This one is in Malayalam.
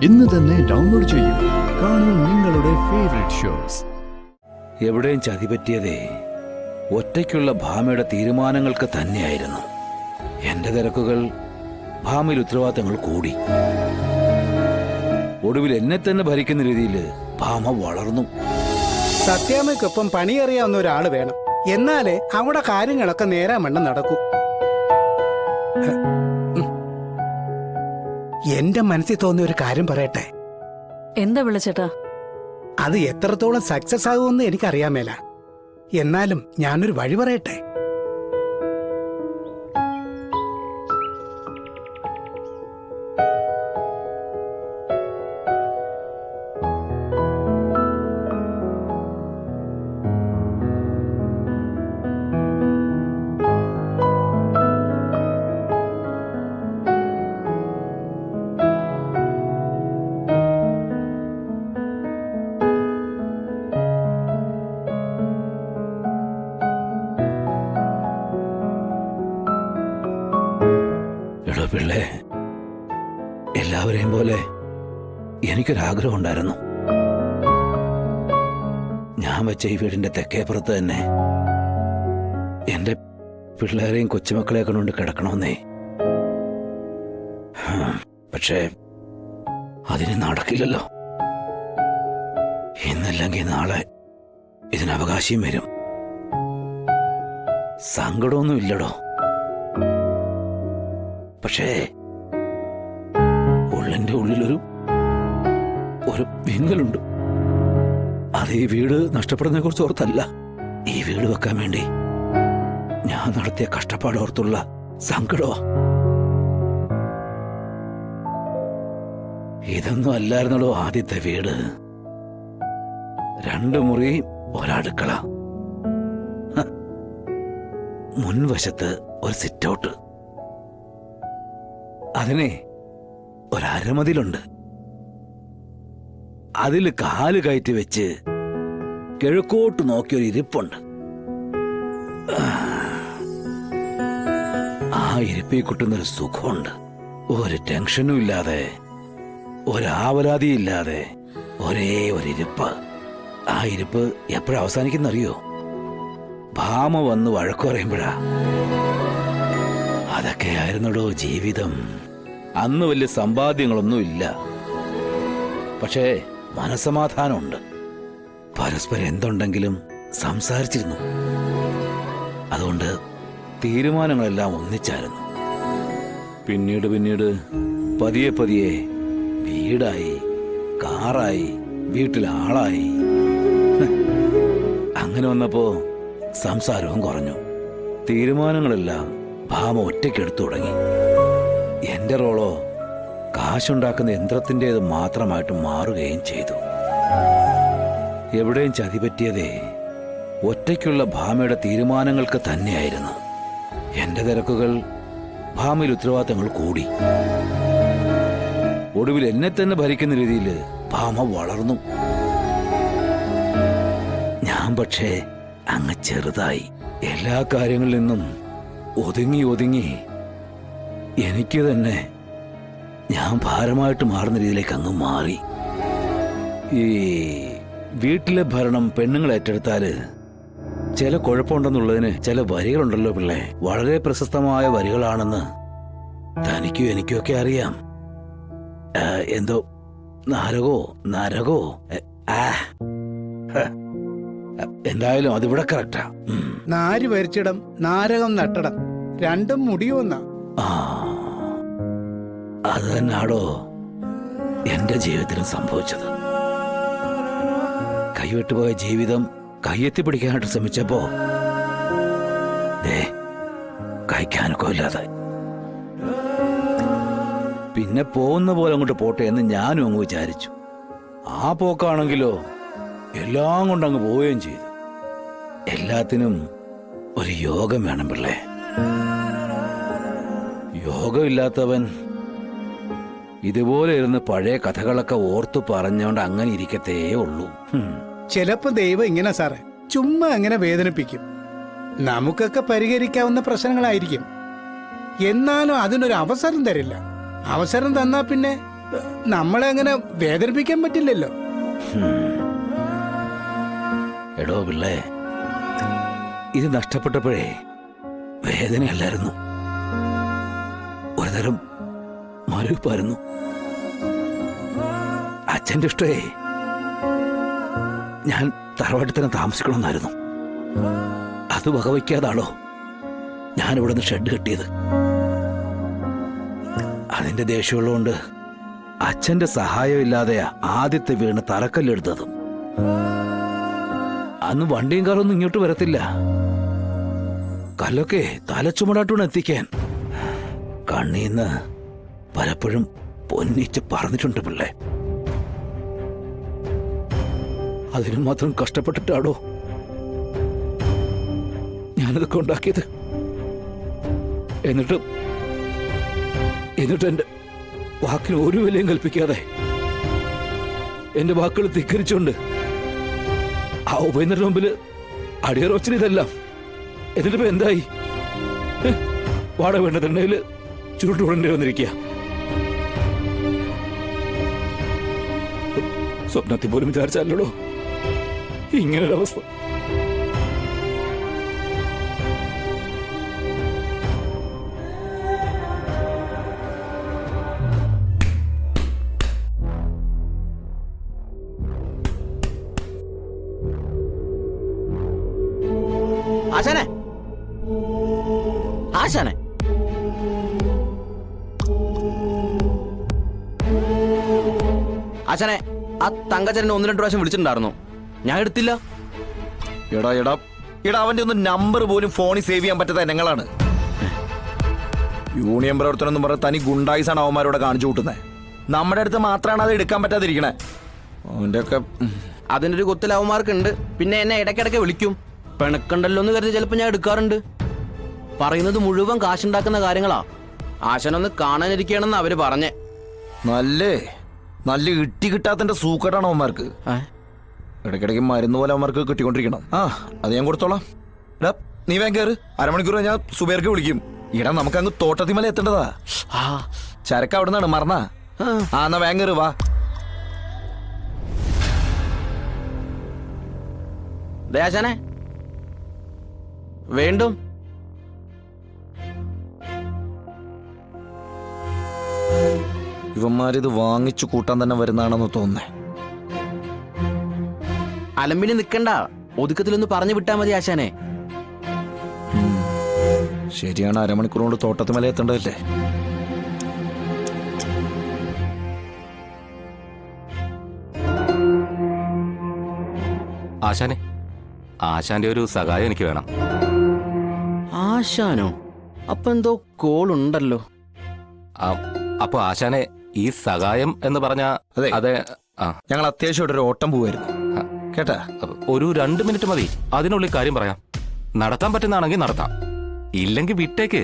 ഇന്ന് തന്നെ ഡൗൺലോഡ് ചെയ്യൂ. കാണൂ നിങ്ങളുടെ ഫേവറേറ്റ് ഷോസ്. എവിടെയും ചതിപറ്റിയതേ ഒറ്റയ്ക്കുള്ള ഭാമയുടെ തീരുമാനങ്ങൾക്ക് തന്നെയായിരുന്നു. എന്റെ തിരക്കുകൾ ഭാമയിൽ ഉത്തരവാദിത്തങ്ങൾ കൂടി. ഒടുവിൽ എന്നെ തന്നെ ഭരിക്കുന്ന രീതിയിൽ ഭാമ വളർന്നു. സത്യാമ്മയ്ക്കൊപ്പം പണിയറിയാവുന്ന ഒരാള് വേണം. എന്നാലേ അവിടെ കാര്യങ്ങളൊക്കെ നേരാമണ്ണം നടക്കൂ. എന്റെ മനസ്സിൽ തോന്നിയ ഒരു കാര്യം പറയട്ടെ. എന്താ വിളിച്ചേട്ടാ? അത് എത്രത്തോളം സക്സസ് ആകുമെന്ന് എനിക്കറിയാമേല. എന്നാലും ഞാനൊരു വഴി പറയട്ടെ. പിള്ളേ, എല്ലാവരെയും പോലെ എനിക്കൊരാഗ്രഹം ഉണ്ടായിരുന്നു. ഞാൻ വെച്ച ഈ വീടിന്റെ തെക്കേപ്പുറത്ത് തന്നെ എന്റെ പിള്ളേരെയും കൊച്ചുമക്കളെ കൊണ്ട് കിടക്കണമെന്നേ. പക്ഷേ അതിന് നടക്കില്ലല്ലോ. ഇന്നല്ലെങ്കിൽ നാളെ ഇതിനവകാശം വരും. സങ്കടമൊന്നും ഇല്ലടോ. പക്ഷേ ഉള്ളിന്റെ ഉള്ളിലൊരു വിങ്ങലുണ്ട്. അത് ഈ വീട് നഷ്ടപ്പെടുന്നതിനെ കുറിച്ച് ഓർത്തല്ല. ഈ വീട് വെക്കാൻ വേണ്ടി ഞാൻ നടത്തിയ കഷ്ടപ്പാടോർത്തുള്ള സങ്കടമാ. ഇതൊന്നും അല്ലായിരുന്നല്ലോ ആദ്യത്തെ വീട്. 2 മുറി, ഒരടുക്കള, മുൻവശത്ത് ഒരു സിറ്റൗട്ട്, അതിനെ ഒരമതിലുണ്ട്. അതിൽ കാല് കയറ്റി വെച്ച് കിഴക്കോട്ട് നോക്കിയൊരു ഇരിപ്പുണ്ട്. ആ ഇരിപ്പിൽ കിട്ടുന്നൊരു സുഖമുണ്ട്. ഒരു ടെൻഷനും ഇല്ലാതെ, ഒരാവലാതിയില്ലാതെ ഒരേ ഒരു ഇരിപ്പ്. ആ ഇരിപ്പ് എപ്പോഴാ അവസാനിക്കുന്നറിയോ? ഭാമ വന്ന് വഴക്കു പറയുമ്പോഴാ. അതൊക്കെയായിരുന്നടോ ജീവിതം. അന്ന് വലിയ സമ്പാദ്യങ്ങളൊന്നും ഇല്ല, പക്ഷേ മനസമാധാനമുണ്ട്. പരസ്പരം എന്തുണ്ടെങ്കിലും സംസാരിച്ചിരുന്നു. അതുകൊണ്ട് തീരുമാനങ്ങളെല്ലാം ഒന്നിച്ചായിരുന്നു. പിന്നീട് പതിയെ പതിയെ വീടായി, കാറായി, വീട്ടിലാളായി. അങ്ങനെ വന്നപ്പോ സംസാരവും കുറഞ്ഞു. തീരുമാനങ്ങളെല്ലാം ഭാമ ഒറ്റയ്ക്കെടുത്തു തുടങ്ങി. എന്റെ റോളോ കാശുണ്ടാക്കുന്ന യന്ത്രത്തിൻ്റെത് മാത്രമായിട്ട് മാറുകയും ചെയ്തു. എവിടെയും ചതിപറ്റിയതേ ഒറ്റയ്ക്കുള്ള ഭാമയുടെ തീരുമാനങ്ങൾക്ക് തന്നെയായിരുന്നു. എന്റെ തിരക്കുകൾ ഭാമയിൽ ഉത്തരവാദിത്തങ്ങൾ കൂടി. ഒടുവിൽ എന്നെ തന്നെ ഭരിക്കുന്ന രീതിയിൽ ഭാമ വളർന്നു. ഞാൻ പക്ഷേ അങ്ങ് ചെറുതായി. എല്ലാ കാര്യങ്ങളിൽ നിന്നും ഒതുങ്ങി എനിക്ക് തന്നെ ഞാൻ ഭാരമായിട്ട് മാറുന്ന രീതിയിലേക്ക് അങ്ങ് മാറി. ഈ വീട്ടിലെ ഭരണം പെണ്ണുങ്ങൾ ഏറ്റെടുത്താല് ചില കുഴപ്പമുണ്ടെന്നുള്ളതിന് ചില വരികളുണ്ടല്ലോ പിള്ളേ. വളരെ പ്രശസ്തമായ വരികളാണെന്ന് തനിക്കും എനിക്കൊക്കെ അറിയാം. എന്തോ നരകോ എന്തായാലും അതിവിടെ കറക്റ്റാ. നാര് വരിച്ചിടം നാരകം നട്ടടം, രണ്ടും മുടിയോന്നാ. അത് തന്നെയാടോ എന്റെ ജീവിതത്തിലും സംഭവിച്ചത്. കൈവിട്ടുപോയ ജീവിതം കയ്യെത്തി പിടിക്കാനായിട്ട് ശ്രമിച്ചപ്പോ കഴിക്കാനൊക്കെ ഇല്ലാതെ. പിന്നെ പോകുന്ന പോലെ അങ്ങോട്ട് പോട്ടെ എന്ന് ഞാനും അങ്ങ് വിചാരിച്ചു. ആ പോക്കാണെങ്കിലോ എല്ലാം കൊണ്ടങ്ങ് പോവുകയും ചെയ്തു. എല്ലാത്തിനും ഒരു യോഗം വേണം പിള്ളേ. യോഗമില്ലാത്തവൻ ഇതുപോലെ ഇരുന്ന് പഴയ കഥകളൊക്കെ ഓർത്തു പറഞ്ഞോണ്ട് അങ്ങനെ ഇരിക്കത്തേ ഉള്ളൂ. ചിലപ്പോ ദൈവം ഇങ്ങനെ സാറേ ചുമ്മാ അങ്ങനെ വേദനിപ്പിക്കും. നമുക്കൊക്കെ പരിഹരിക്കാവുന്ന പ്രശ്നങ്ങളായിരിക്കും. എന്നാലും അതിനൊരു അവസരം തരില്ല. അവസരം തന്നാ പിന്നെ നമ്മളെ അങ്ങനെ വേദനിപ്പിക്കാൻ പറ്റില്ലല്ലോ. എടോ പിള്ളേ, ഇത് നഷ്ടപ്പെട്ടപ്പോഴേ വേദനയല്ലായിരുന്നു, ഒരുതരം മരവിപ്പായിരുന്നു. അച്ഛൻ്റെ ഇഷ്ടേ ഞാൻ തറവാട്ടിൽ തന്നെ താമസിക്കണമെന്നായിരുന്നു. അത് വകവയ്ക്കാതാണോ ഞാനിവിടെ നിന്ന് ഷെഡ് കെട്ടിയത്. അതിന്റെ ദേഷ്യമുള്ളതുകൊണ്ട് അച്ഛന്റെ സഹായമില്ലാതെയാ ആദ്യത്തെ വീണ് തറക്കല്ലെടുത്തതും. അന്ന് വണ്ടിയും കാറൊന്നും ഇങ്ങോട്ട് വരത്തില്ല, കല്ലൊക്കെ തലച്ചുമടാട്ടൂണ് എത്തിക്കാൻ. കണ്ണീന്ന് പലപ്പോഴും പൊന്നിച്ച് പറഞ്ഞിട്ടുണ്ട് പിള്ളേ. അതിനു മാത്രം കഷ്ടപ്പെട്ടിട്ടാണോ ഞാനതൊക്കെ ഉണ്ടാക്കിയത്? എന്നിട്ട് എന്റെ വാക്കിന് ഒരു വിലയും കൽപ്പിക്കാതെ എന്റെ വാക്കുകൾ ധിക്കരിച്ചുകൊണ്ട് ആ ഉപേന്ദ്രന്റെ മുമ്പിൽ അടിയറോച്ചിന് ഇതെല്ലാം. എന്നിട്ടിപ്പോ എന്തായി? വാടക വേണ്ട തെണ്ണയില് ചുരുട്ടുകൊണ്ടേ വന്നിരിക്കുക. സ്വപ്നത്തിൽ പോലും വിചാരിച്ചല്ലോ ഇങ്ങനൊരവസ്ഥ. ആശാനെ, ആശാനെ, ആശാനെ, ആ തങ്കച്ചനെ 1-2 പ്രാവശ്യം വിളിച്ചിട്ടുണ്ടായിരുന്നു, ഞാൻ എടുത്തില്ല. എടാ എടാ എടാ അവന്റെ ഒന്നും നമ്പർ പോലും ഫോണിൽ സേവ് ചെയ്യാൻ പറ്റാത്ത ഞങ്ങളാണ്. യൂണിയൻ പ്രവർത്തനം എന്ന് പറഞ്ഞ തനി ഗുണ്ടായിസാണ് അവന്മാരോടെ കാണിച്ചു കൂട്ടുന്നത്. നമ്മുടെ അടുത്ത് മാത്രമാണ് അത് എടുക്കാൻ പറ്റാതിരിക്കണേ. അവന്റെ ഒക്കെ അതിൻ്റെ ഒരു കുത്തൽ അവന്മാർക്കുണ്ട്. പിന്നെ എന്നെ ഇടയ്ക്കിടയ്ക്ക് വിളിക്കും. പിണക്കണ്ടല്ലോ എന്ന് കരുതി ചിലപ്പോൾ ഞാൻ എടുക്കാറുണ്ട്. പറയുന്നത് മുഴുവൻ കാശുണ്ടാക്കുന്ന കാര്യങ്ങളാ. ആശാനൊന്ന് കാണാനിരിക്കണമെന്ന് അവര് പറഞ്ഞേ. നല്ല ഇട്ടി കിട്ടാത്തന്റെ സൂക്കട്ടാണ് അവന്മാർക്ക്. ഇടയ്ക്കിടയ്ക്ക് മരുന്ന് പോലെ അവന്മാർക്ക് കിട്ടിക്കൊണ്ടിരിക്കണം. അത് ഞാൻ കൊടുത്തോളാം. എടാ നീ വേഗം കയറ്, അരമണിക്കൂർ ഞാൻ സുബേർക്ക് വിളിക്കും. ഇടാ നമുക്ക് അങ്ങ് തോട്ടത്തിമല എത്തേണ്ടതാ. ചരക്ക് അവിടെ നിന്നാണ് മറന്നാ. എന്നാ വേഗം കയറ്, വാ. ആശാനെ വീണ്ടും ഇവന്മാരിത് വാങ്ങിച്ചു കൂട്ടാൻ തന്നെ വരുന്നതാണെന്ന് തോന്നുന്നേ. അലമ്പിന് നിക്കണ്ട, ഒതുക്കത്തിലൊന്ന് പറഞ്ഞു വിട്ടാ മതി ആശാനെ. ശരിയാണ്, അരമണിക്കൂർ കൊണ്ട് തോട്ടത്തിമല എത്തേണ്ടതല്ലേ. ആശാനെ, ആശാന്റെ ഒരു സഹായം എനിക്ക് വേണം. ആശാനോ? അപ്പൊ എന്തോ കോളുണ്ടല്ലോ. അപ്പൊ ആശാനെ, ഈ സഹായം എന്ന് പറഞ്ഞ അതെ. അതെ, ഞങ്ങൾ അത്യാവശ്യമായിട്ട് ഒരു ഓട്ടം പോവായിരുന്നു കേട്ടാ. ഒരു 2 മിനിറ്റ് മതി, അതിനുള്ളിൽ കാര്യം പറയാം. നടത്താൻ പറ്റുന്നതാണെങ്കിൽ നടത്താം, ഇല്ലെങ്കിൽ വിട്ടേക്ക്.